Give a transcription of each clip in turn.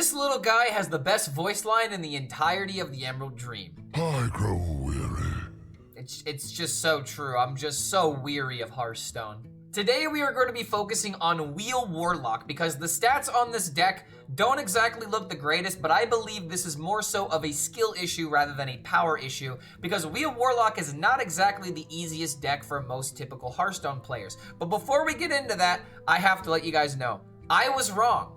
This little guy has the best voice line in the entirety of the Emerald Dream. I grow weary. It's just so true. I'm just so weary of Hearthstone. Today we are going to be focusing on Wheel Warlock because the stats on this deck don't exactly look the greatest, but I believe this is more so of a skill issue rather than a power issue because Wheel Warlock is not exactly the easiest deck for most typical Hearthstone players. But before we get into that, I have to let you guys know, I was wrong.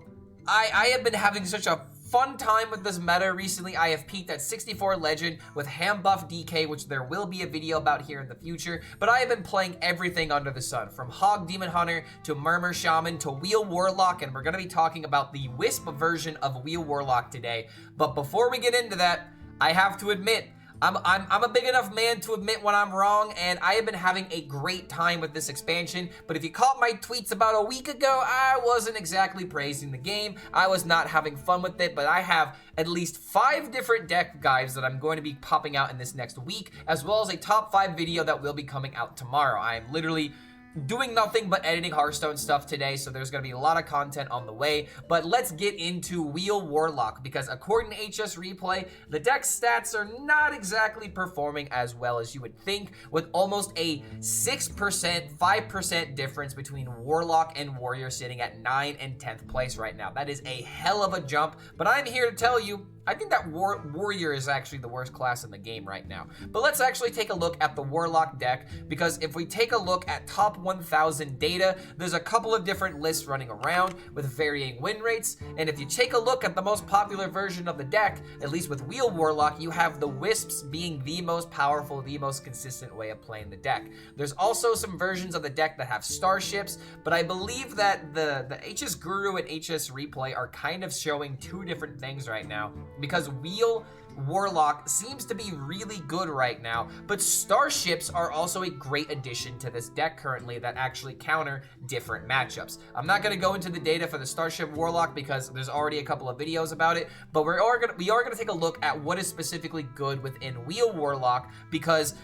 I have been having such a fun time with this meta recently. I have peaked at 64 Legend with Ham Buff DK, which there will be a video about here in the future, but I have been playing everything under the sun, from Hog Demon Hunter to Murmur Shaman to Wheel Warlock, and we're going to be talking about the Wisp version of Wheel Warlock today. But before we get into that, I have to admit, I'm a big enough man to admit when I'm wrong, and I have been having a great time with this expansion. But if you caught my tweets about a week ago, I wasn't exactly praising the game. I was not having fun with it, but I have at least 5 different deck guides that I'm going to be popping out in this next week, as well as a top 5 video that will be coming out tomorrow. I am literally doing nothing but editing Hearthstone stuff today, so there's going to be a lot of content on the way. But let's get into Wheel Warlock, because according to HSReplay, the deck's stats are not exactly performing as well as you would think, with almost a 6%, 5% difference between Warlock and Warrior sitting at 9th and 10th place right now. That is a hell of a jump, but I'm here to tell you, I think that Warrior is actually the worst class in the game right now. But let's actually take a look at the Warlock deck, because if we take a look at top 1000 data, there's a couple of different lists running around with varying win rates, and if you take a look at the most popular version of the deck, at least with Wheel Warlock, you have the Wisps being the most powerful, the most consistent way of playing the deck. There's also some versions of the deck that have starships, but I believe that the HS Guru and HSReplay are kind of showing 2 different things right now, because Wheel Warlock seems to be really good right now, but starships are also a great addition to this deck currently that actually counter different matchups. I'm not going to go into the data for the Starship Warlock because there's already a couple of videos about it, but we are going to take a look at what is specifically good within Wheel Warlock, because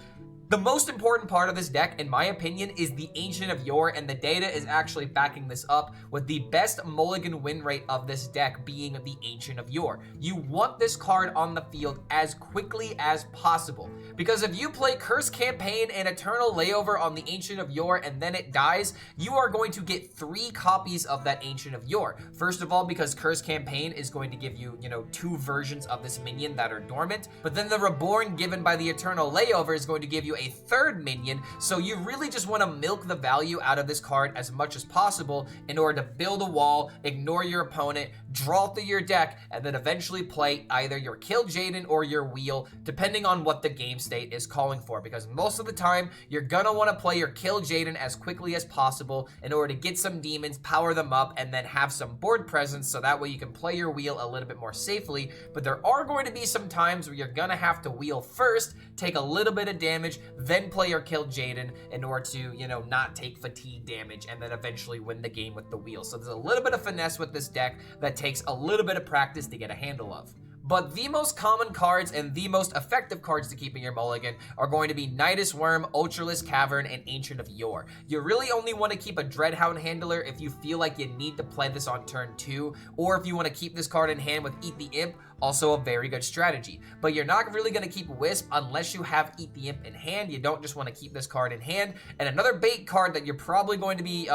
the most important part of this deck, in my opinion, is the Ancient of Yore, and the data is actually backing this up, with the best Mulligan win rate of this deck being the Ancient of Yore. You want this card on the field as quickly as possible, because if you play Curse Campaign and Eternal Layover on the Ancient of Yore and then it dies, you are going to get 3 copies of that Ancient of Yore. First of all, because Curse Campaign is going to give you, 2 versions of this minion that are dormant, but then the Reborn given by the Eternal Layover is going to give you a 3rd minion, so you really just want to milk the value out of this card as much as possible in order to build a wall, ignore your opponent, draw through your deck, and then eventually play either your Kil'jaeden or your Wheel, depending on what the game state is calling for, because most of the time, you're gonna want to play your Kil'jaeden as quickly as possible in order to get some demons, power them up, and then have some board presence, so that way you can play your Wheel a little bit more safely. But there are going to be some times where you're gonna have to Wheel first, take a little bit of damage, then play your Kil'jaeden in order to, not take fatigue damage, and then eventually win the game with the Wheel. So there's a little bit of finesse with this deck that takes a little bit of practice to get a handle of. But the most common cards and the most effective cards to keep in your mulligan are going to be Nidus Worm, Ultralisk Cavern, and Ancient of Yore. You really only want to keep a Dreadhound Handler if you feel like you need to play this on turn 2, or if you want to keep this card in hand with Eat the Imp, also a very good strategy. But you're not really going to keep Wisp unless you have Eat the Imp in hand. You don't just want to keep this card in hand. And another bait card that you're probably going to be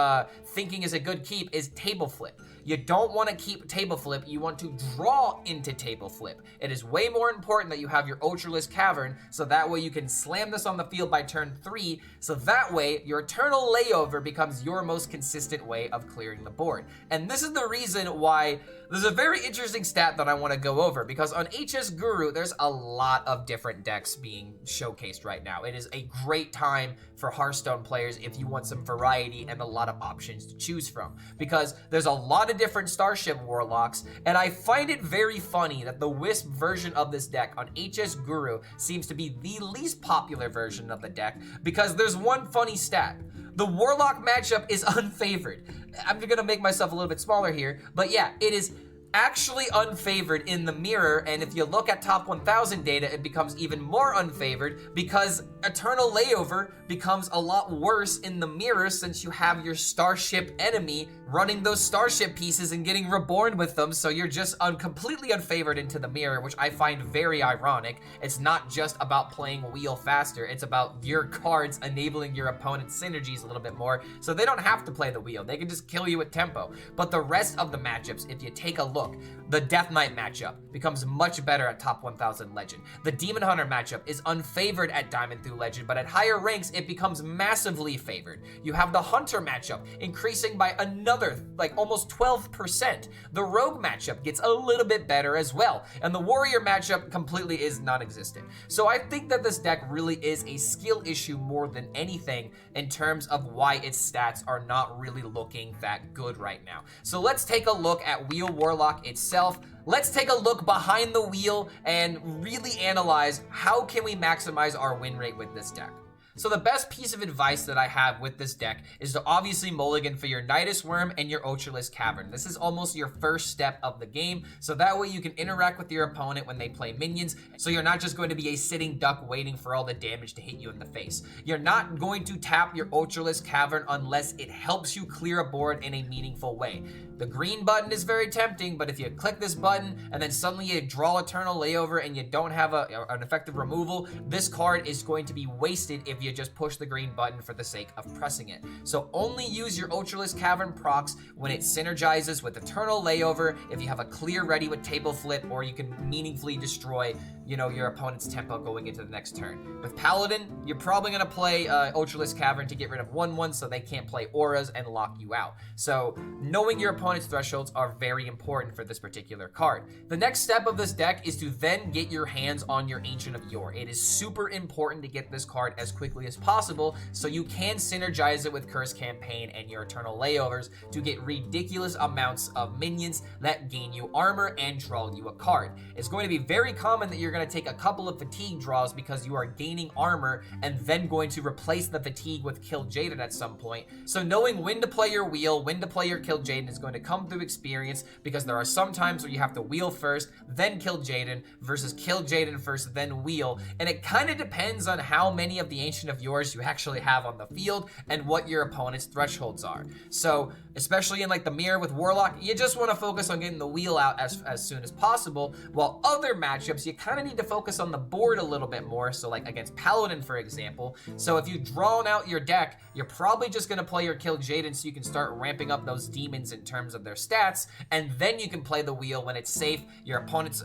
thinking is a good keep is Table Flip. You don't want to keep Table Flip, you want to draw into Table Flip. It is way more important that you have your Ultralisk Cavern, so that way you can slam this on the field by turn 3, so that way your Eternal Layover becomes your most consistent way of clearing the board. And this is the reason why there's a very interesting stat that I want to go over, because on HS Guru, there's a lot of different decks being showcased right now. It is a great time for Hearthstone players if you want some variety and a lot of options to choose from, because there's a lot of different Starship Warlocks, and I find it very funny that the Wisp version of this deck on HS Guru seems to be the least popular version of the deck, because there's one funny stat. The Warlock matchup is unfavored. I'm gonna make myself a little bit smaller here, but yeah, it is actually unfavored in the mirror, and if you look at top 1000 data, it becomes even more unfavored because Eternal Layover becomes a lot worse in the mirror since you have your starship enemy running those starship pieces and getting reborn with them, so you're just completely unfavored into the mirror, which I find very ironic. It's not just about playing wheel faster, it's about your cards enabling your opponent's synergies a little bit more, so they don't have to play the wheel, they can just kill you with tempo. But the rest of the matchups, if you take a look, the Death Knight matchup becomes much better at top 1000 Legend. The Demon Hunter matchup is unfavored at Diamond through Legend, but at higher ranks, it becomes massively favored. You have the Hunter matchup increasing by another, like almost 12%. The Rogue matchup gets a little bit better as well, and the Warrior matchup completely is non-existent. So I think that this deck really is a skill issue more than anything in terms of why its stats are not really looking that good right now. So let's take a look at Wheel Warlock itself. Let's take a look behind the wheel and really analyze how can we maximize our win rate with this deck. So the best piece of advice that I have with this deck is to obviously mulligan for your Nidus Worm and your Ultralisk Cavern. This is almost your first step of the game, so that way you can interact with your opponent when they play minions, so you're not just going to be a sitting duck waiting for all the damage to hit you in the face. You're not going to tap your Ultralisk Cavern unless it helps you clear a board in a meaningful way. The green button is very tempting, but if you click this button and then suddenly you draw Eternal Layover and you don't have an effective removal, this card is going to be wasted if you just push the green button for the sake of pressing it. So only use your Ultralisk Cavern procs when it synergizes with Eternal Layover, if you have a clear ready with Table Flip, or you can meaningfully destroy, you know, your opponent's tempo going into the next turn. With Paladin, you're probably going to play Ultralisk Cavern to get rid of 1/1 so they can't play auras and lock you out. So knowing your opponent's thresholds are very important for this particular card. The next step of this deck is to then get your hands on your Ancient of Yore. It is super important to get this card as quickly as possible so you can synergize it with Curse Campaign and your Eternal Layovers to get ridiculous amounts of minions that gain you armor and draw you a card. It's going to be very common that you're going to take a couple of fatigue draws because you are gaining armor and then going to replace the fatigue with Kil'jaeden at some point. So knowing when to play your wheel, when to play your Kil'jaeden is going to come through experience, because there are some times where you have to wheel first, then Kil'jaeden, versus Kil'jaeden first, then wheel, and it kind of depends on how many of the Ancient of Yours you actually have on the field and what your opponent's thresholds are. So especially in like the mirror with Warlock, you just want to focus on getting the wheel out as soon as possible, while other matchups you kind of need to focus on the board a little bit more, so like against Paladin for example. So if you've drawn out your deck, you're probably just going to play your Kil'jaeden so you can start ramping up those demons in terms of their stats, and then you can play the wheel when it's safe, your opponent's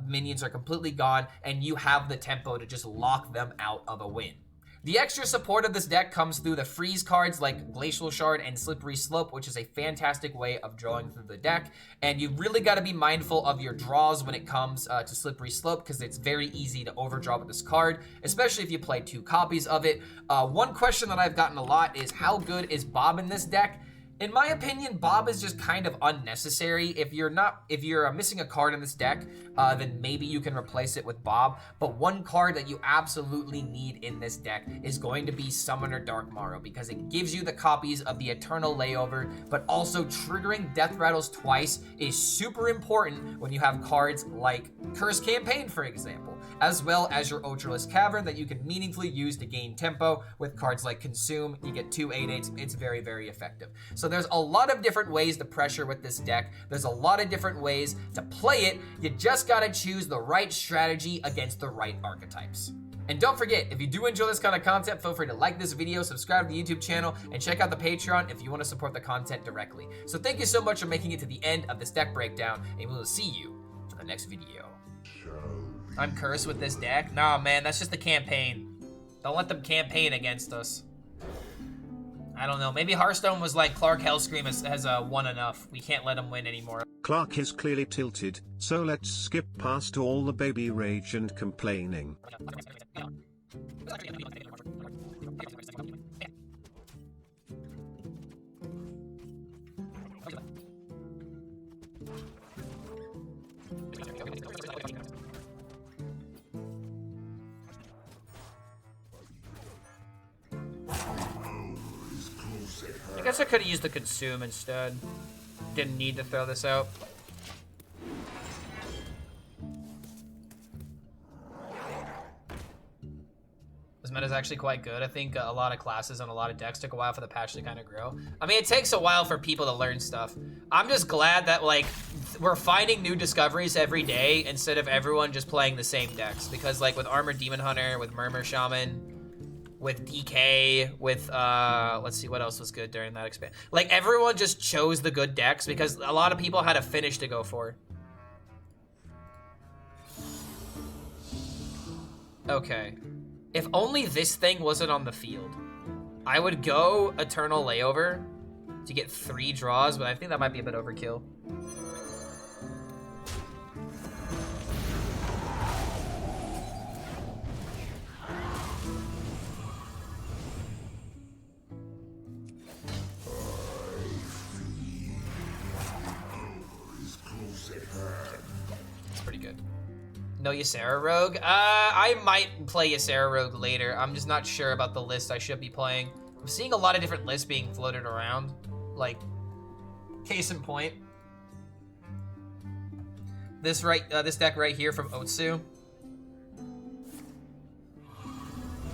minions are completely gone, and you have the tempo to just lock them out of a win. The extra support of this deck comes through the freeze cards like Glacial Shard and Slippery Slope, which is a fantastic way of drawing through the deck, and you really got to be mindful of your draws when it comes to Slippery Slope, because it's very easy to overdraw with this card, especially if you play 2 copies of it. One question that I've gotten a lot is how good is Bob in this deck? In my opinion, Bob is just kind of unnecessary. If you're missing a card in this deck, then maybe you can replace it with Bob. But one card that you absolutely need in this deck is going to be Summoner Dark Morrow, because it gives you the copies of the Eternal Layover, but also triggering Death Rattles twice is super important when you have cards like Curse Campaign, for example, as well as your Ultralisk Cavern that you can meaningfully use to gain tempo. With cards like Consume, you get 2 8/8s. It's very, very effective. So there's a lot of different ways to pressure with this deck. There's a lot of different ways to play it. You just gotta choose the right strategy against the right archetypes. And don't forget, if you do enjoy this kind of content, feel free to like this video, subscribe to the YouTube channel, and check out the Patreon if you want to support the content directly. So thank you so much for making it to the end of this deck breakdown, and we will see you for the next video. I'm cursed with this deck? Nah, man, that's just the campaign. Don't let them campaign against us. I don't know. Maybe Hearthstone was like Clark HELLSCREAM has won enough. We can't let him win anymore. Clark is clearly tilted, so let's skip past all the baby rage and complaining. I guess I could have used the Consume instead. Didn't need to throw this out. This meta is actually quite good. I think a lot of classes and a lot of decks took a while for the patch to kind of grow. I mean, it takes a while for people to learn stuff. I'm just glad that, like, we're finding new discoveries every day instead of everyone just playing the same decks. Because, like, with Armored Demon Hunter, with Murmur Shaman, with DK, with, let's see, what else was good during that expand. Like, everyone just chose the good decks because a lot of people had a finish to go for. Okay. If only this thing wasn't on the field. I would go Eternal Layover to get 3 draws, but I think that might be a bit overkill. It's pretty good. No Ysera Rogue? I might play Ysera Rogue later. I'm just not sure about the list I should be playing. I'm seeing a lot of different lists being floated around. Like, case in point. This deck right here from Otsu.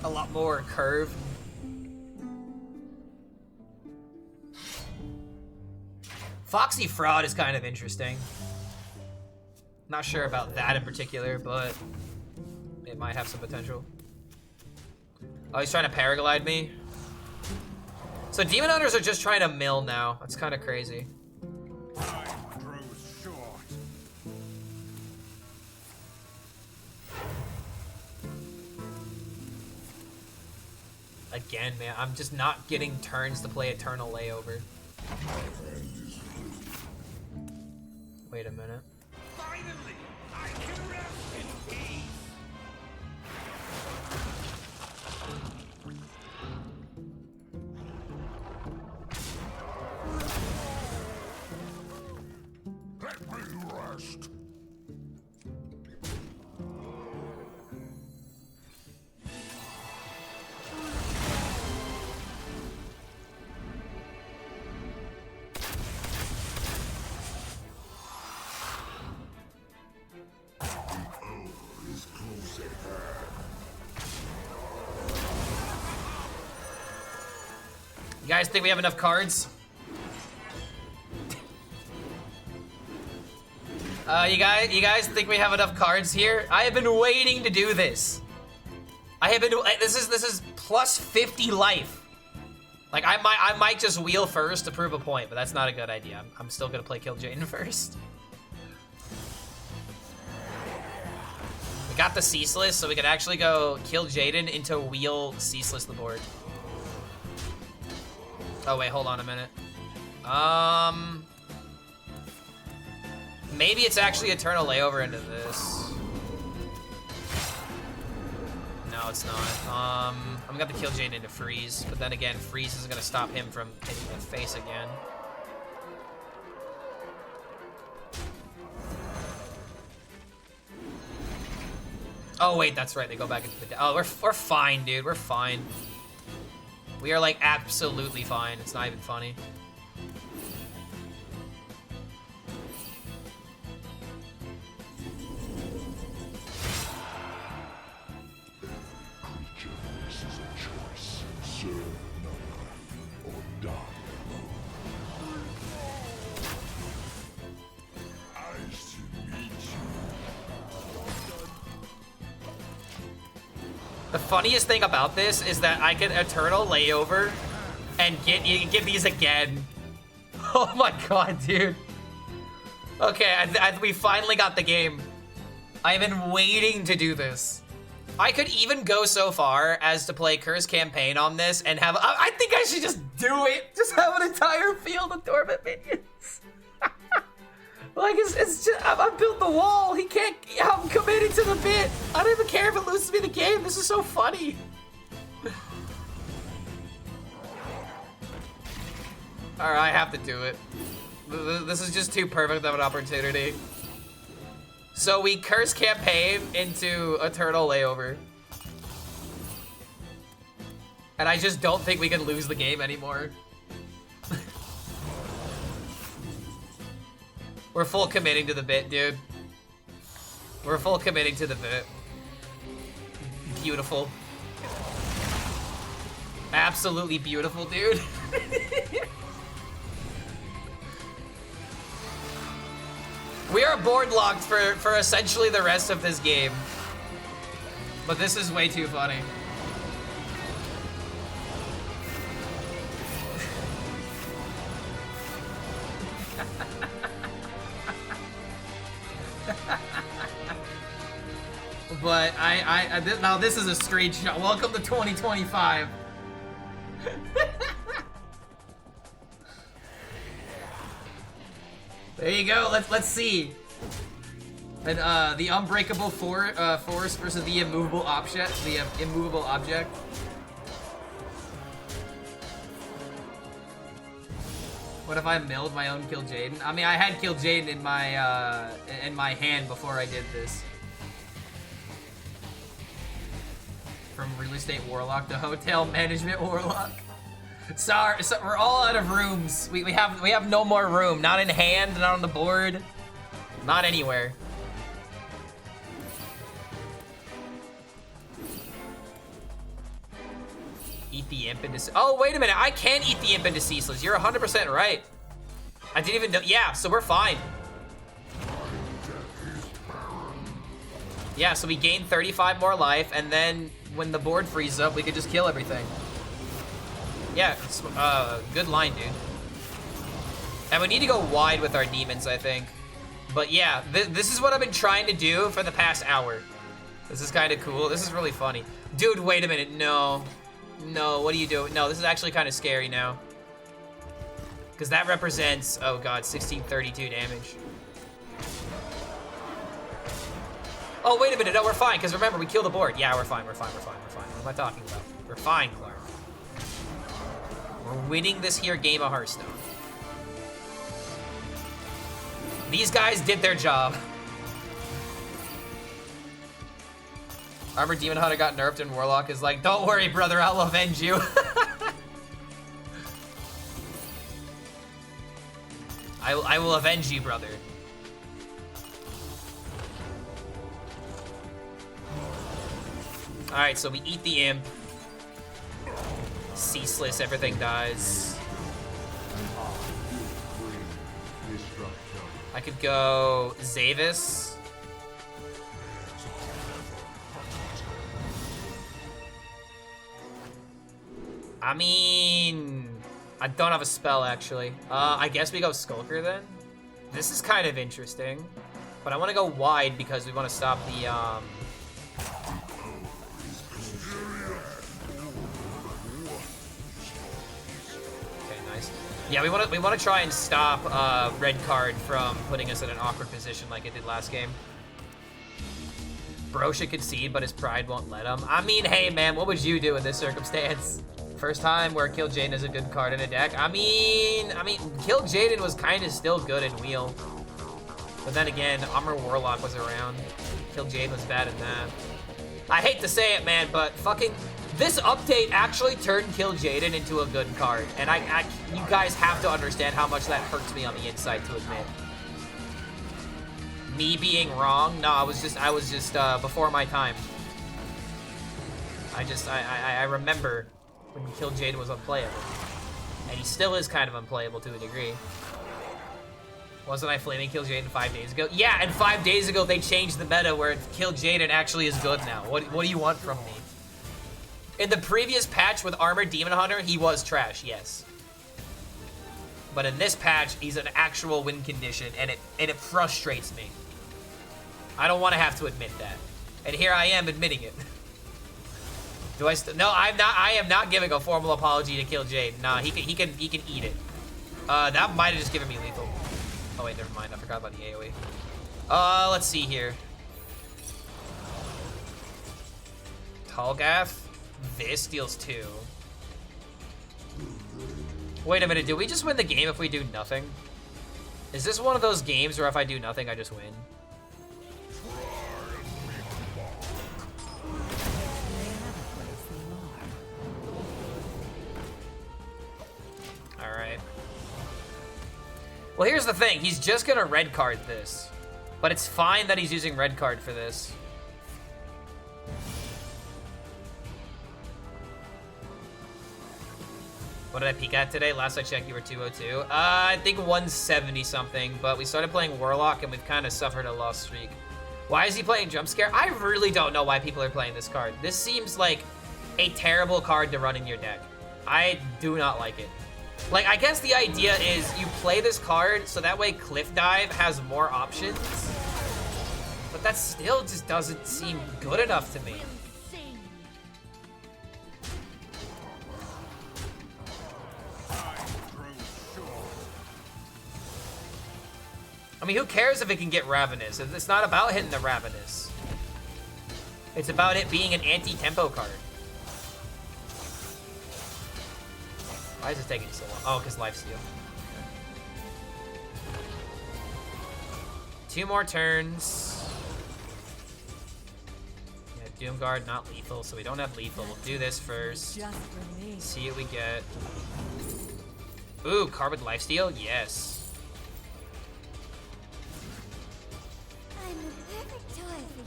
A lot more curve. Foxy Fraud is kind of interesting. Not sure about that in particular, but it might have some potential. Oh, he's trying to paraglide me. So Demon Hunters are just trying to mill now. That's kind of crazy. Again, man, I'm just not getting turns to play Eternal Layover. Wait a minute. Finally, I can rest in peace. Let me rest. You guys think we have enough cards? You guys think we have enough cards here? I have been waiting to do this. This is plus 50 life. Like, I might just wheel first to prove a point, but that's not a good idea. I'm still gonna play Kil'jaeden first. We got the Ceaseless, so we could actually go Kil'jaeden into wheel Ceaseless the board. Oh wait, hold on a minute. Maybe it's actually Eternal Layover into this. No, it's not. I'm gonna have to Kil'jaeden into Freeze, but then again, Freeze isn't gonna stop him from hitting the face again. Oh wait, that's right. They go back into the. Oh, we're fine, dude. We're fine. We are like absolutely fine. It's not even funny. The funniest thing about this is that I can Eternal Layover and get these again. Oh my god, dude. Okay, we finally got the game. I've been waiting to do this. I could even go so far as to play Curse Campaign on this and have... I think I should just do it. Just have an entire field of Dormant Minions. Like, it's just... I built the wall. He can't... I'm committed to the bit. I don't even care if it loses me the game. This is so funny. Alright, I have to do it. This is just too perfect of an opportunity. So we Curse Campaign into Eternal Layover. And I just don't think we can lose the game anymore. We're full committing to the bit, dude. We're full committing to the bit. Beautiful. Absolutely beautiful, dude. We are board locked for essentially the rest of this game. But this is way too funny. But now this is a screenshot. Welcome to 2025. There you go. Let's see. And the unbreakable force versus the immovable object. The immovable object. What if I milled my own Kil'jaeden? I mean, I had Kil'jaeden in my hand before I did this. From real estate warlock to hotel management warlock. Sorry, so we're all out of rooms. We have no more room. Not in hand, not on the board, not anywhere. Eat the imp into... Oh, wait a minute. I can eat the imp into ceaseless. You're 100% right. I didn't even know... Yeah, so we're fine. Yeah, so we gain 35 more life, and then when the board freezes up, we could just kill everything. Yeah, it's, good line, dude. And we need to go wide with our demons, I think. But yeah, this is what I've been trying to do for the past hour. This is kind of cool. This is really funny. Dude, wait a minute. No. No, what are you doing? No, this is actually kind of scary now. Because that represents, oh god, 1632 damage. Oh, wait a minute. No, we're fine. Because remember, we kill the board. Yeah, we're fine. We're fine. We're fine. We're fine. What am I talking about? We're fine, Clark. We're winning this here game of Hearthstone. These guys did their job. Armored Demon Hunter got nerfed and Warlock is like, don't worry, brother, I'll avenge you. I will avenge you, brother. Alright, so we eat the imp. Ceaseless, everything dies. I could go Zavis. I mean, I don't have a spell actually. I guess we go Skulker then. This is kind of interesting, but I want to go wide because we want to stop the Yeah, we want to try and stop red card from putting us in an awkward position like it did last game. Bro should concede, but his pride won't let him. I mean, hey man, what would you do in this circumstance? First time where Kil'jaeden is a good card in a deck. I mean, Kil'jaeden was kind of still good in Wheel, but then again, Armor Warlock was around. Kil'jaeden was bad in that. I hate to say it, man, but fucking. This update actually turned Kil'jaeden into a good card, and you guys have to understand how much that hurts me on the inside to admit. Me being wrong? No, I was just before my time. I remember when Kil'jaeden was unplayable, and he still is kind of unplayable to a degree. Wasn't I flaming Kil'jaeden 5 days ago? Yeah, and 5 days ago they changed the meta where Kil'jaeden actually is good now. What do you want from me? In the previous patch with Armored Demon Hunter, he was trash, yes. But in this patch, he's an actual win condition, and it frustrates me. I don't want to have to admit that. And here I am admitting it. Do I still? No, I'm not. I am not giving a formal apology to Kil'jaeden. Nah, he can eat it. That might have just given me lethal. Oh wait, never mind. I forgot about the AoE. Let's see here. Talgath. This deals 2. Wait a minute, did we just win the game if we do nothing? Is this one of those games where if I do nothing, I just win? Alright. Well, here's the thing. He's just gonna red card this. But it's fine that he's using red card for this. What did I peak at today? Last I checked, you were 202. I think 170 something, but we started playing Warlock and we've kind of suffered a loss streak. Why is he playing Jump Scare? I really don't know why people are playing this card. This seems like a terrible card to run in your deck. I do not like it. Like, I guess the idea is you play this card so that way Cliff Dive has more options. But that still just doesn't seem good enough to me. I mean, who cares if it can get Ravenous? It's not about hitting the Ravenous. It's about it being an anti-tempo card. Why is it taking so long? Oh, because lifesteal. Okay. 2 more turns. Yeah, Doomguard, not lethal, so we don't have lethal. We'll do this first. See what we get. Ooh, Carbon lifesteal? Yes. I'm the perfect toy for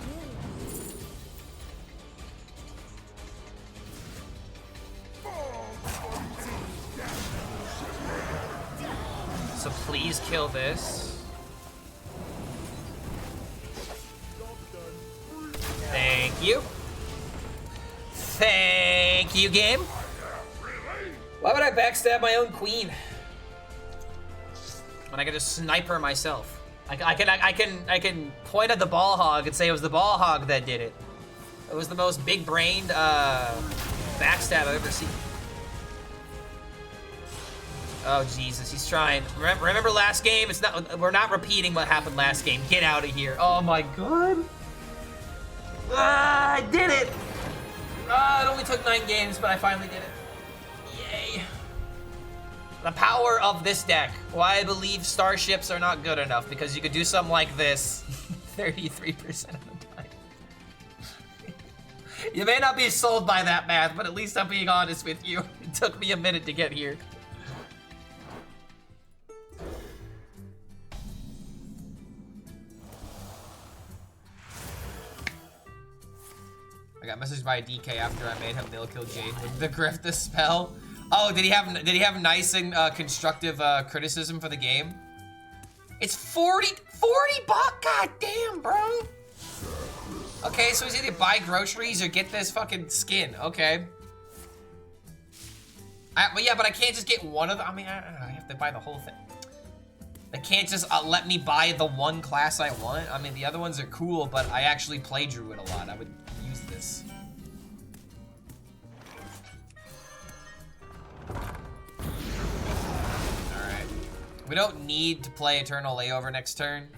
you. So please kill this. Thank you. Thank you, game. Why would I backstab my own queen when I can just snipe her myself? I can point at the ball hog and say it was the ball hog that did it. It was the most big-brained backstab I've ever seen. Oh Jesus, he's trying. Remember last game? We're not repeating what happened last game. Get out of here. Oh my god. I did it. It only took 9 games, but I finally did it. Yay. The power of this deck. Why I believe starships are not good enough, because you could do something like this 33% of the time. You may not be sold by that math, but at least I'm being honest with you. It took me a minute to get here. I got messaged by a DK after I made him nil Kil'jaeden with the Griff the spell. Oh, did he have nice and constructive criticism for the game? It's 40 bucks. God damn, bro. Okay, so he's either buy groceries or get this fucking skin. Okay. But yeah, but I can't just get one of them. I mean, I don't know. I have to buy the whole thing. They can't just let me buy the one class I want. I mean, the other ones are cool, but I actually play Druid a lot. I would use this. Alright. We don't need to play Eternal Layover next turn.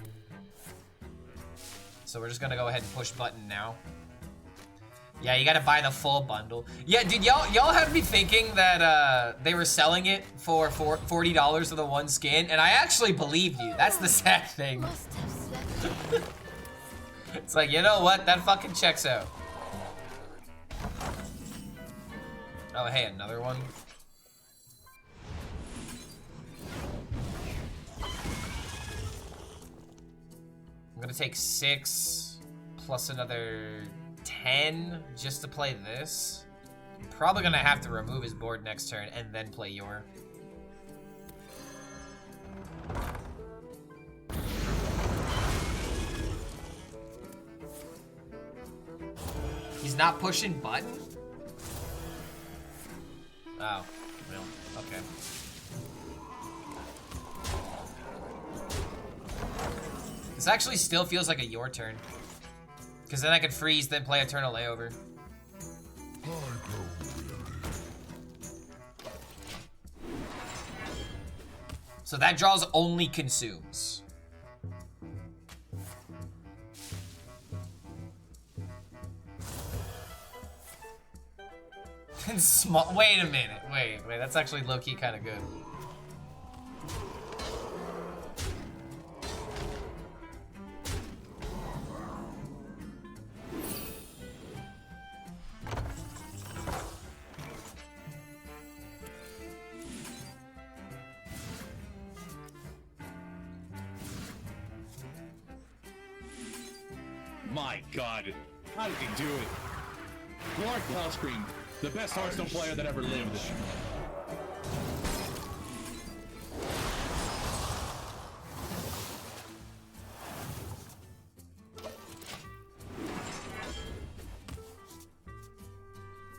So we're just gonna go ahead and push button now. Yeah, you gotta buy the full bundle. Yeah, dude, y'all had me thinking that they were selling it for $40 for the one skin, and I actually believed you. That's the sad thing. It's like, you know what? That fucking checks out. Oh, hey, another one. I'm gonna take 6 plus another 10 just to play this. I'm probably gonna have to remove his board next turn and then play Yore. He's not pushing button? Oh, well, okay. This actually still feels like a Yore turn. Because then I could freeze, then play Eternal Layover. So that draws only consumes. Small. Wait a minute. Wait. That's actually low-key kind of good. My God, how did he do it? Warlock HELLSCREAM, the best Hearthstone player that ever lived.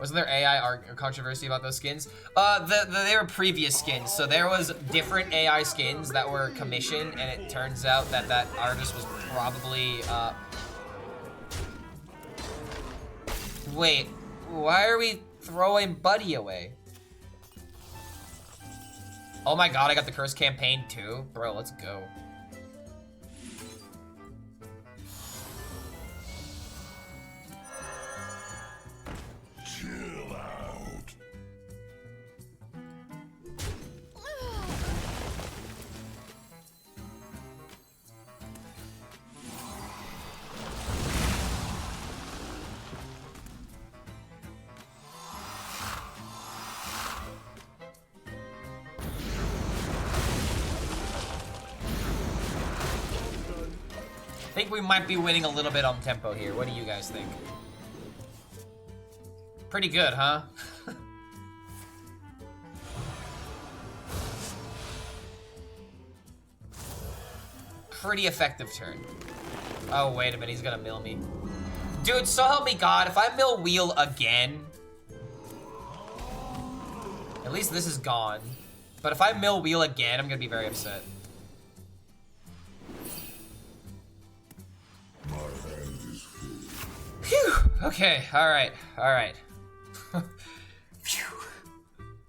Wasn't there AI controversy about those skins? They were previous skins, so there was different AI skins that were commissioned, and it turns out that that artist was probably, Wait, why are we throwing Buddy away? Oh my god, I got the curse campaign too? Bro, let's go. Chill out. I think we might be winning a little bit on tempo here. What do you guys think? Pretty good, huh? Pretty effective turn. Oh, wait a minute, he's gonna mill me. Dude, so help me God, if I mill wheel again, at least this is gone. But if I mill wheel again, I'm gonna be very upset. Phew. Okay, alright, alright. Phew.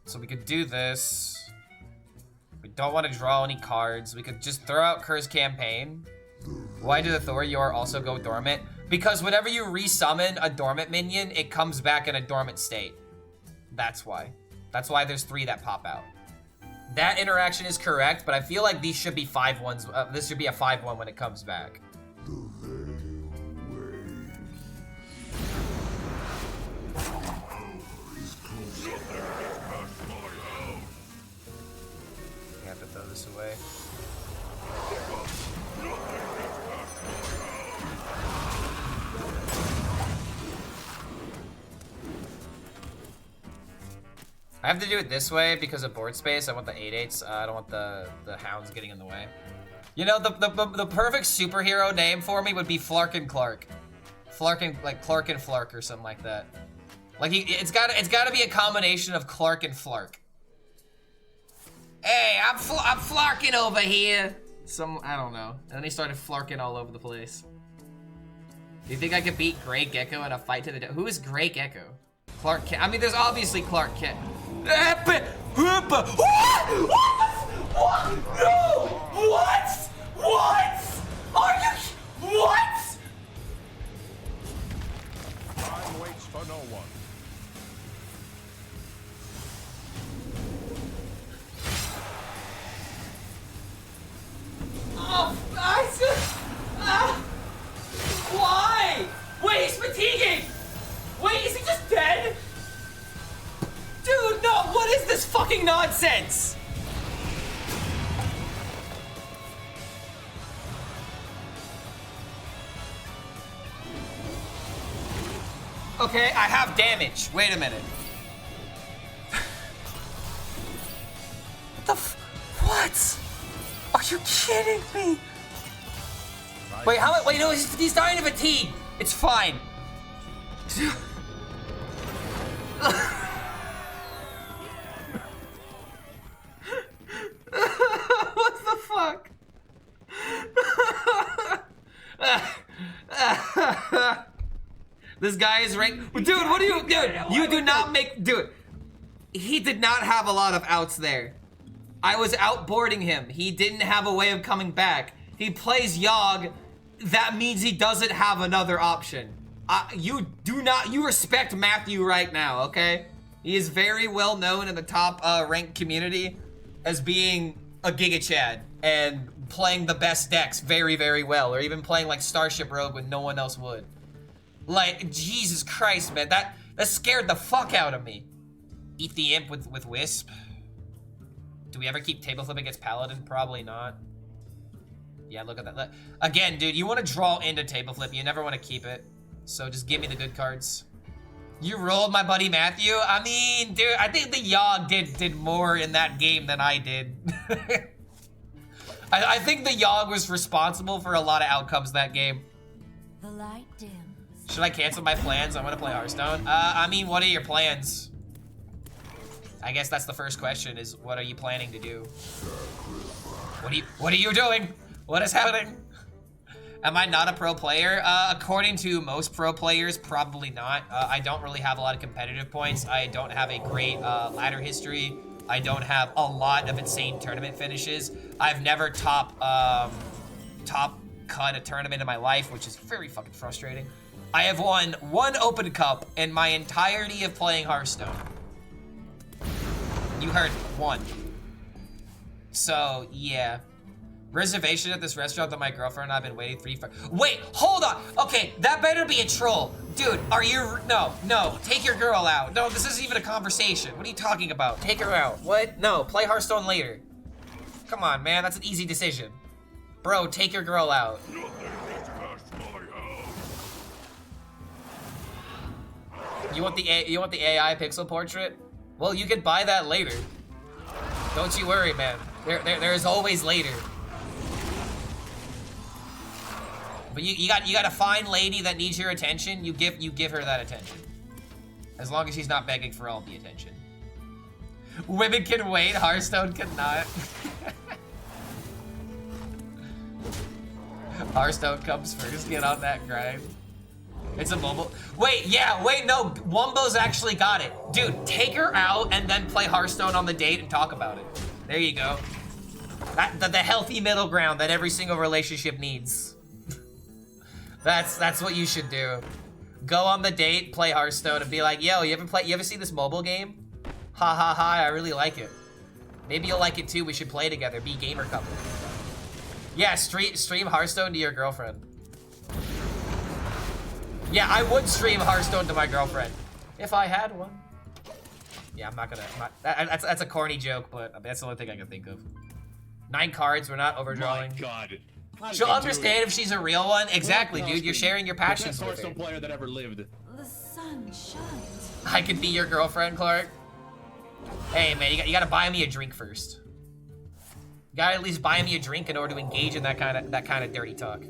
So we could do this. We don't want to draw any cards. We could just throw out Curse Campaign. Why did the Thor Yore also go dormant? Because whenever you resummon a dormant minion, it comes back in a dormant state. That's why. That's why there's 3 that pop out. That interaction is correct, but I feel like these should be 5-1s. This should be a 5-1 when it comes back. I have to throw this away. I have to do it this way because of board space. I want the 8/8s. I don't want the hounds getting in the way. You know, the perfect superhero name for me would be Flark and Clark. Like Clark and Flark or something like that. Like it's gotta be a combination of Clark and Flark. Hey, I'm flarking over here. I don't know. And then he started flarking all over the place. Do you think I could beat Grey Gecko in a fight to the death? Who is Grey Gecko? Clark Kent. I mean, there's obviously Clark Kent. What? No! What? What? Are you? What? Time waits for no one. Oh, why? Wait, he's fatiguing! Wait, is he just dead? Dude, no, what is this fucking nonsense? Okay, I have damage. Wait a minute. What? Are you kidding me? Wait, wait, no, he's dying of fatigue. It's fine. What the fuck? This guy is ranked. Dude, what are you, dude? You do not make, dude. He did not have a lot of outs there. I was outboarding him. He didn't have a way of coming back. He plays Yogg. That means he doesn't have another option. You respect Matthew right now, okay? He is very well known in the top ranked community as being a Giga Chad and playing the best decks very, very well, or even playing like Starship Rogue when no one else would. Like, Jesus Christ, man, that scared the fuck out of me. Eat the Imp with Wisp. Do we ever keep table flip against Paladin? Probably not. Yeah, look at that. Again, dude, you want to draw into table flip. You never want to keep it. So just give me the good cards. You rolled my buddy Matthew? I mean, dude, I think the Yogg did more in that game than I did. I think the Yogg was responsible for a lot of outcomes that game. The light dims. Should I cancel my plans? I'm gonna play Hearthstone. I mean, what are your plans? I guess that's the first question, is what are you planning to do? What are you doing? What is happening? Am I not a pro player? According to most pro players, probably not. I don't really have a lot of competitive points. I don't have a great ladder history. I don't have a lot of insane tournament finishes. I've never top cut a tournament in my life, which is very fucking frustrating. I have won 1 Open Cup in my entirety of playing Hearthstone. You heard me, 1. So, yeah. Reservation at this restaurant that my girlfriend and I have been waiting 3 for. Wait, hold on. Okay, that better be a troll. Dude, are you, no, take your girl out. No, this isn't even a conversation. What are you talking about? Take her out. What? No, play Hearthstone later. Come on, man, that's an easy decision. Bro, take your girl out. You want the AI pixel portrait? Well, you can buy that later. Don't you worry, man. There's always later. But you got a fine lady that needs your attention. You give her that attention, as long as she's not begging for all the attention. Women can wait. Hearthstone cannot. Hearthstone comes first. Get on that grind. It's a mobile. Wait, yeah, wait, no. Wumbo's actually got it, dude. Take her out and then play Hearthstone on the date and talk about it. There you go. The healthy middle ground that every single relationship needs. That's what you should do. Go on the date, play Hearthstone, and be like, yo, you ever see this mobile game? Ha ha ha, I really like it. Maybe you'll like it too, we should play together, be gamer couple. Yeah, stream Hearthstone to your girlfriend. Yeah, I would stream Hearthstone to my girlfriend. If I had one. Yeah, I'm not gonna, that's a corny joke, but that's the only thing I can think of. 9 cards, we're not overdrawing. My God. She'll understand if she's a real one. Exactly, dude. You're sharing your passions the best with her. Hearthstone player that ever lived. The sun shines. I could be your girlfriend, Clark. Hey, man, you gotta buy me a drink first. You gotta at least buy me a drink in order to engage in that kind of dirty talk.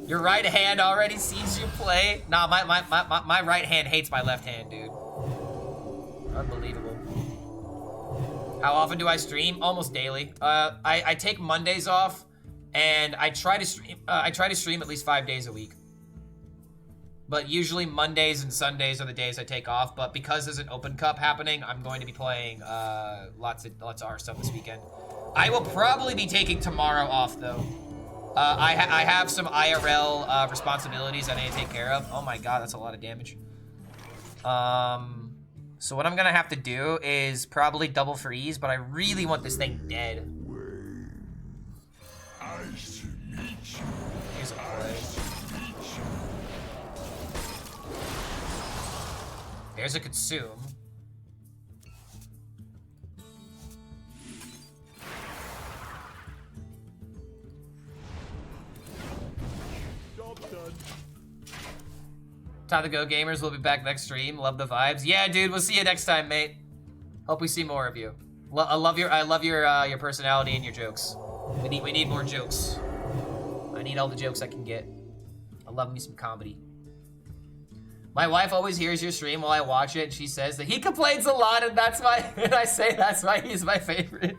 Your right hand already sees you play. Nah, my right hand hates my left hand, dude. Unbelievable. How often do I stream? Almost daily. I take Mondays off, and I try to stream. I try to stream at least 5 days a week. But usually Mondays and Sundays are the days I take off. But because there's an Open Cup happening, I'm going to be playing lots of Hearthstone this weekend. I will probably be taking tomorrow off though. I have some IRL responsibilities I need to take care of. Oh my god, that's a lot of damage. So what I'm gonna have to do is probably double freeze, but I really want this thing dead. Here's a play. There's a consume. Time to go, gamers. We'll be back next stream. Love the vibes. Yeah, dude. We'll see you next time, mate. Hope we see more of you. I love your personality and your jokes. We need more jokes. I need all the jokes I can get. I love me some comedy. My wife always hears your stream while I watch it. And she says that he complains a lot, and that's why. And I say that's why he's my favorite.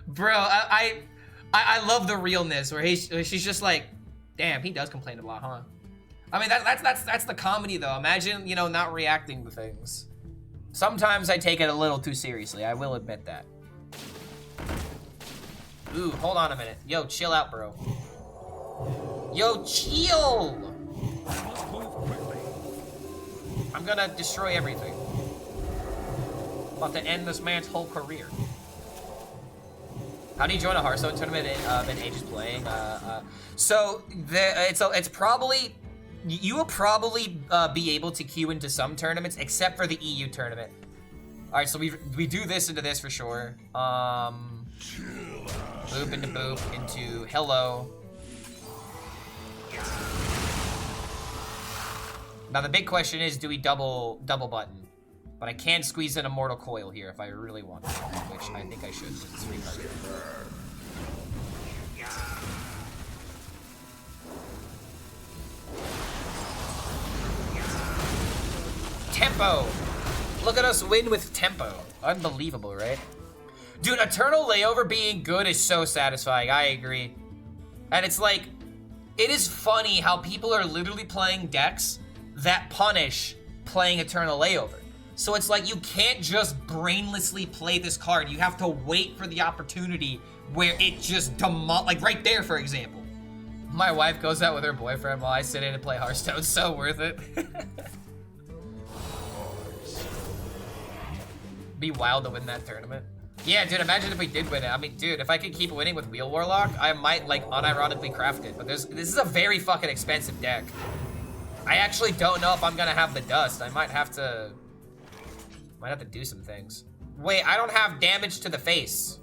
Bro, I love the realness where she's just like, damn, he does complain a lot, huh? I mean, that's the comedy though. Imagine, you know, not reacting to things. Sometimes I take it a little too seriously. I will admit that. Ooh, hold on a minute. Yo, chill out, bro. Yo, chill. I'm gonna destroy everything. About to end this man's whole career. How do you join a Hearthstone tournament in ages playing? So it's probably, you will probably be able to queue into some tournaments except for the EU tournament. All right, so we do this into this for sure. Boop into boop into hello. Now the big question is, do we double button? But I can squeeze in a Mortal Coil here if I really want to, which I think I should. It's free card. tempo. Look at us win with tempo. Unbelievable, right? Dude, Eternal Layover being good is so satisfying. I agree. And it's like, it is funny how people are literally playing decks that punish playing Eternal Layover. So it's like you can't just brainlessly play this card. You have to wait for the opportunity where it just like right there, for example. My wife goes out with her boyfriend while I sit in and play Hearthstone. So worth it. Be wild to win that tournament. Yeah, dude, imagine if we did win it. I mean, dude, if I could keep winning with Wheel Warlock, I might, like, unironically craft it. But this is a very fucking expensive deck. I actually don't know if I'm gonna have the dust. I might have to do some things. Wait, I don't have damage to the face.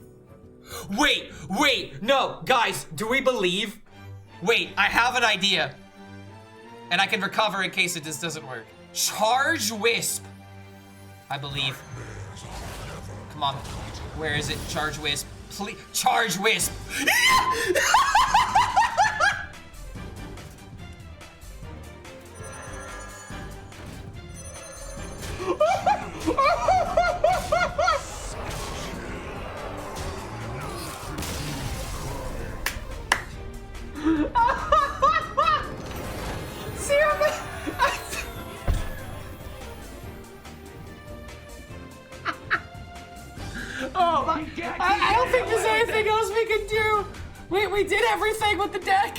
Wait, no, guys, do we believe? Wait, I have an idea. And I can recover in case it just doesn't work. Charge Wisp, I believe. Come on. Where is it? Charge Wisp. Please. Charge Wisp. Oh my, I don't think there's anything else we can do. We did everything with the deck.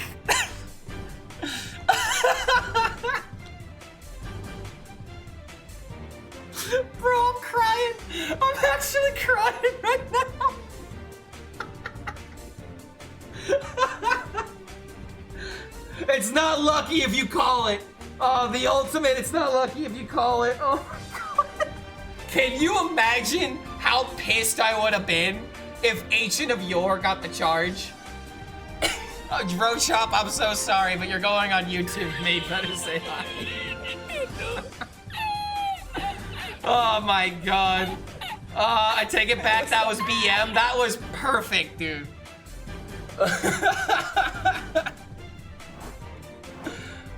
Bro, I'm crying. I'm actually crying right now. It's not lucky if you call it. Oh, the ultimate, it's not lucky if you call it. Oh my god. Can you imagine how pissed I would have been if Ancient of Yore got the charge? Road Shop, I'm so sorry, but you're going on YouTube, mate. Better say hi. Oh my god. I take it back, that was BM. That was perfect, dude.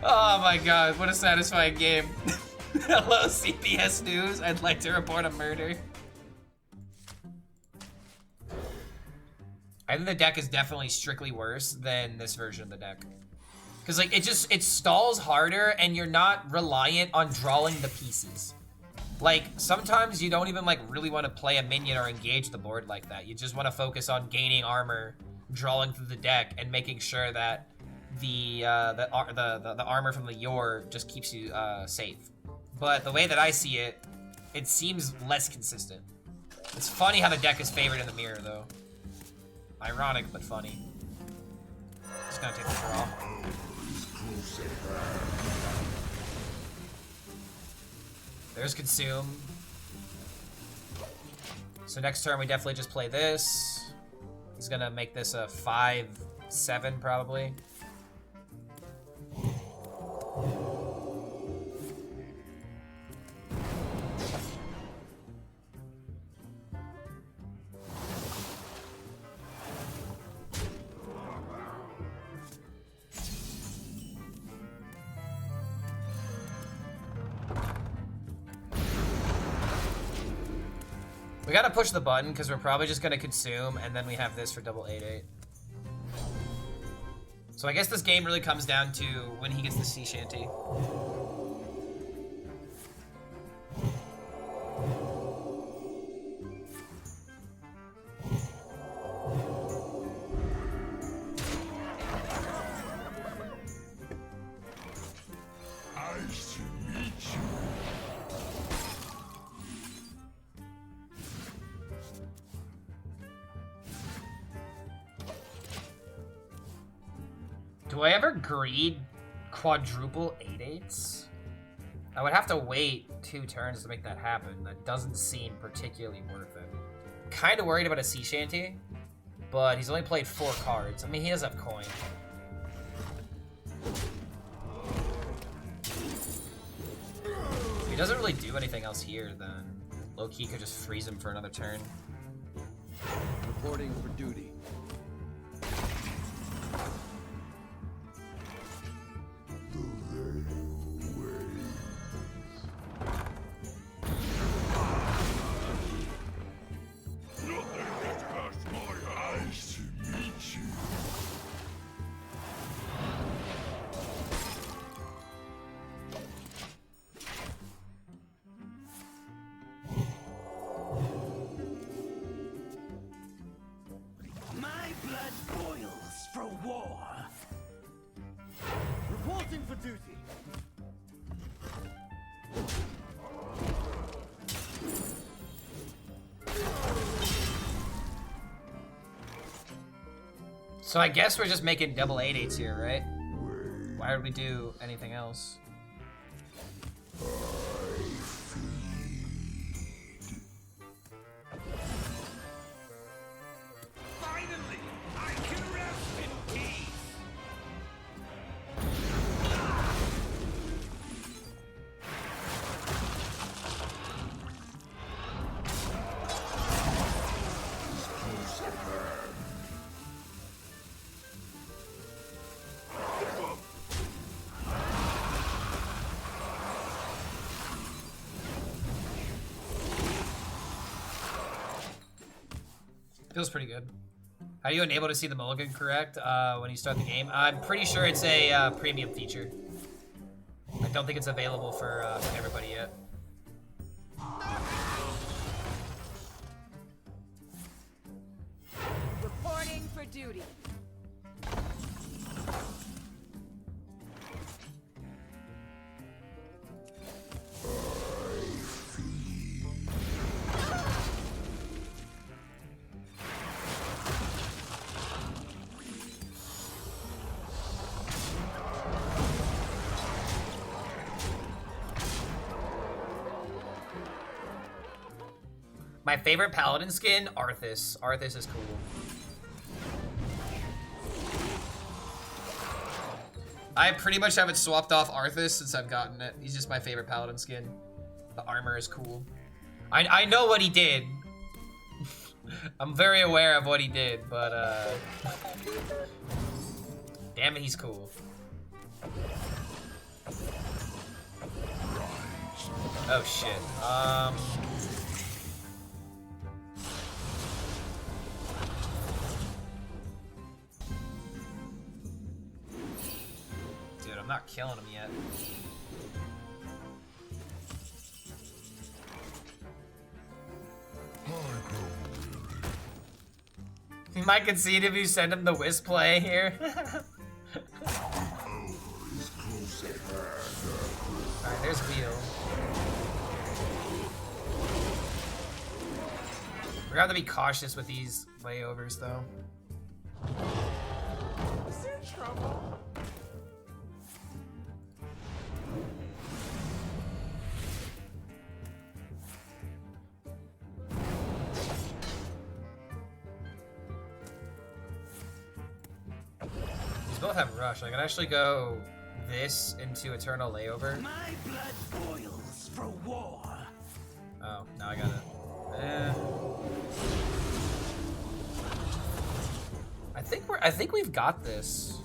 Oh my god, what a satisfying game. Hello, CBS News. I'd like to report a murder. I think the deck is definitely strictly worse than this version of the deck. Because like it stalls harder and you're not reliant on drawing the pieces. Like sometimes you don't even like really want to play a minion or engage the board like that. You just want to focus on gaining armor, drawing through the deck, and making sure that the armor from the Yore just keeps you safe. But the way that I see it, it seems less consistent. It's funny how the deck is favored in the mirror though. Ironic, but funny. Just gonna take the draw. There's Consume. So next turn we definitely just play this. He's gonna make this a 5/7 probably. We gotta push the button because we're probably just gonna consume, and then we have this for double 8/8. So I guess this game really comes down to when he gets the sea shanty. Nice to meet you. Do I ever greed quadruple 8/8s? I would have to wait 2 turns to make that happen. That doesn't seem particularly worth it. Kind of worried about a sea shanty, but he's only played 4 cards. I mean, he does have coin. If he doesn't really do anything else here, then low-key could just freeze him for another turn. Reporting for duty. war. Reporting for duty. So I guess we're just making double 8/8s here, right? Why would we do anything else? Finally, I can rest in peace. Feels pretty good. How are you unable to see the Mulligan correct when you start the game? I'm pretty sure it's a premium feature. I don't think it's available for everybody yet. Reporting for duty. My favorite paladin skin, Arthas. Arthas is cool. I pretty much haven't swapped off Arthas since I've gotten it. He's just my favorite paladin skin. The armor is cool. I know what he did. I'm very aware of what he did, but damn it, he's cool. Oh shit. Dude, I'm not killing him yet. You might concede if you send him the Wisp play here. Alright, there's Wheel. We're gonna have to be cautious with these layovers, though. Is there trouble? These both have rush. I could actually go this into Eternal Layover. My blood boils for war. Oh, now I got it. I think we've got this.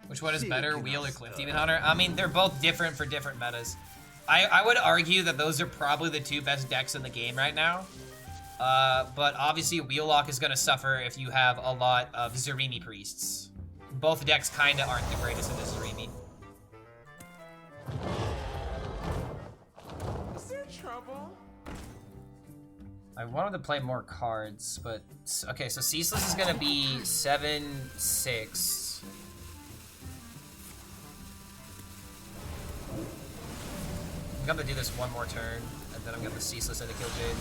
Which one is better, Wheel or Cliff Demon Hunter? I mean, they're both different for different metas. I would argue that those are probably the two best decks in the game right now. But obviously, Warlock is going to suffer if you have a lot of Zarimi Priests. Both decks kind of aren't the greatest in the Zarimi. Is there trouble? I wanted to play more cards, but... Okay, so Ceaseless is going to be 7/6. I'm gonna do this one more turn, and then I'm gonna Ceaseless into Kil'jaeden.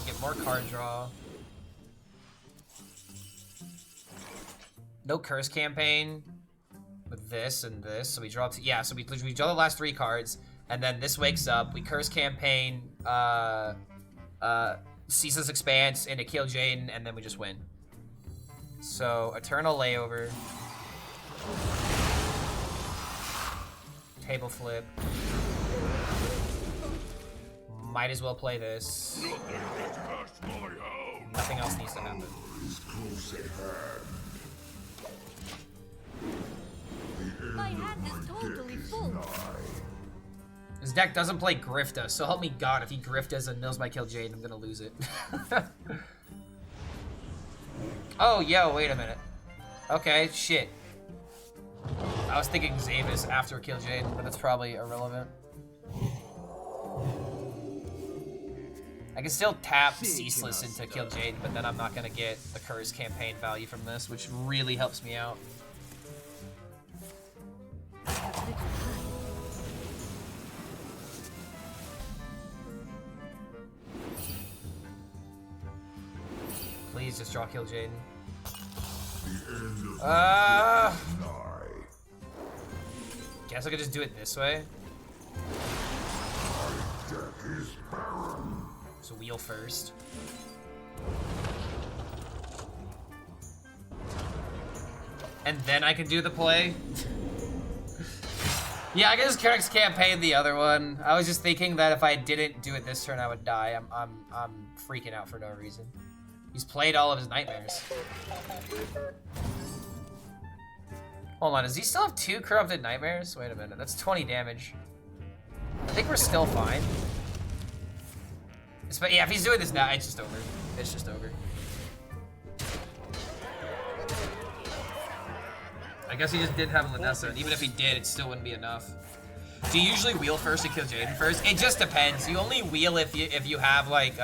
Get more card draw. No Curse Campaign with this and this, so we draw two, yeah, so we draw the last 3 cards, and then this wakes up, we Curse Campaign, Ceaseless Expanse into Kil'jaeden, and then we just win. So, Eternal Layover. Table Flip. Might as well play this. Nothing else needs to happen. My hand is totally full. This deck doesn't play Grifta, so help me God, if he Griftas and mills my Kil'jaeden, I'm gonna lose it. Oh, yo, wait a minute. Okay, shit. I was thinking Zavis after Kil'jaeden, but that's probably irrelevant. I can still tap Ceaseless into Kil'jaeden, but then I'm not gonna get the Curse campaign value from this, which really helps me out. Please just draw Kil'jaeden. Guess I could just do it this way. So wheel first. And then I can do the play. Yeah, I can just Curse campaign the other one. I was just thinking that if I didn't do it this turn, I would die. I'm freaking out for no reason. He's played all of his nightmares. Hold on, does he still have 2 corrupted nightmares? Wait a minute, that's 20 damage. I think we're still fine. But yeah, if he's doing this now, it's just over. It's just over. I guess he just didn't have Linessa, and even if he did, it still wouldn't be enough. Do you usually wheel first to kill Jaden first? It just depends. You only wheel if you have like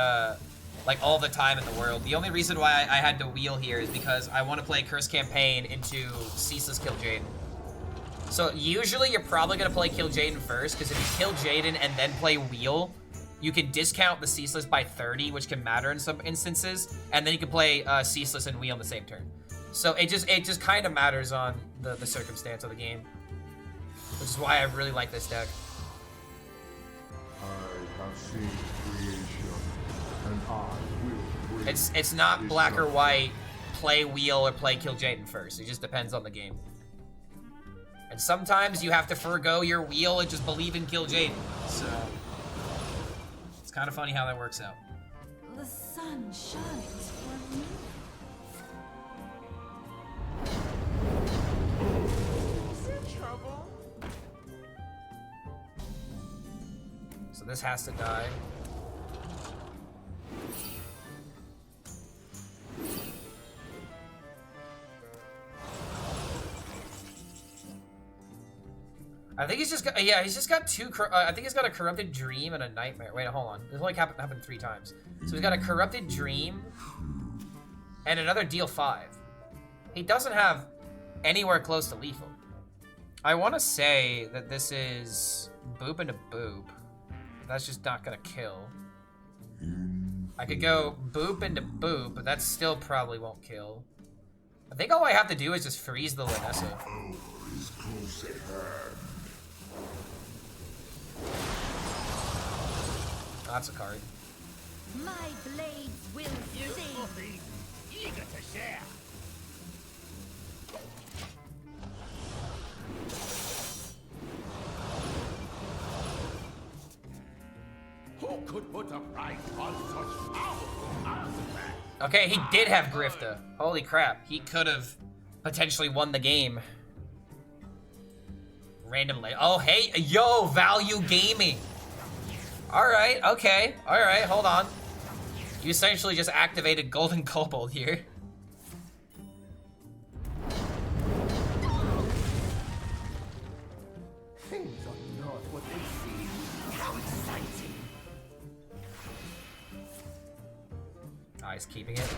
all the time in the world. The only reason why I had to wheel here is because I want to play Curse Campaign into Ceaseless Kil'jaeden. So usually you're probably gonna play Kil'jaeden first, because if you kill Jaden and then play wheel, you can discount the Ceaseless by 30, which can matter in some instances, and then you can play Ceaseless and wheel in the same turn. So it just kind of matters on the circumstance of the game, which is why I really like this deck. I have seen creation, and I will bring It's not black or white, play wheel or play Kil'jaeden first. It just depends on the game. And sometimes you have to forego your wheel and just believe in Kil'jaeden. So it's kind of funny how that works out. The sun shines for me. Is there trouble? So this has to die. I think he's just got, yeah, he's just got two, I think he's got a Corrupted Dream and a Nightmare. Wait, hold on. This only happened 3 times. So he's got a Corrupted Dream and another deal 5. He doesn't have anywhere close to lethal. I want to say that this is boop into boop. That's just not gonna kill. I could go boop into boop, but that still probably won't kill. I think all I have to do is just freeze the Linessa. That's a card. My blades will sing. Be eager to share. Who could put a price on such powerful artifacts? Okay, he did have Grifta. Holy crap, he could have potentially won the game. Randomly. Oh, hey, yo, Value Gaming. All right, okay, all right, hold on. You essentially just activated Golden Kobold here. Things are not what they seem. How exciting. Ah, he's keeping it.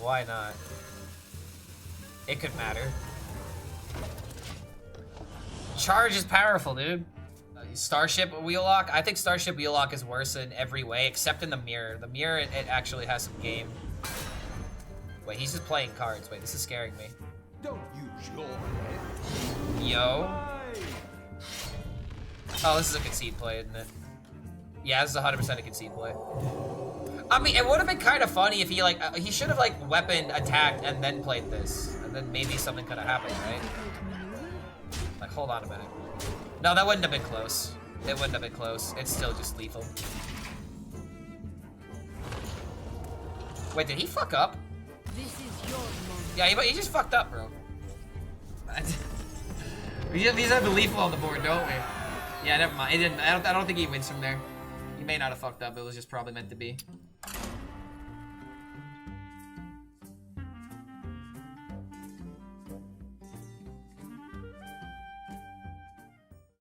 Why not? It could matter. Charge is powerful, dude. Starship Wheellock? I think Starship Wheellock is worse in every way, except in the mirror. The mirror, it actually has some game. Wait, he's just playing cards. Wait, this is scaring me. Don't use your head. Yo. Oh, this is a concede play, isn't it? Yeah, this is 100% a concede play. I mean, it would have been kind of funny if he, like, he should have, like, weapon attacked and then played this. And then maybe something could have happened, right? Like, hold on a minute. No, that wouldn't have been close. It wouldn't have been close. It's still just lethal. Wait, did he fuck up? This is your moment. Yeah, he just fucked up, bro. We just have the lethal on the board, don't we? Yeah, never mind. It didn't. I don't think he wins from there. He may not have fucked up. It was just probably meant to be.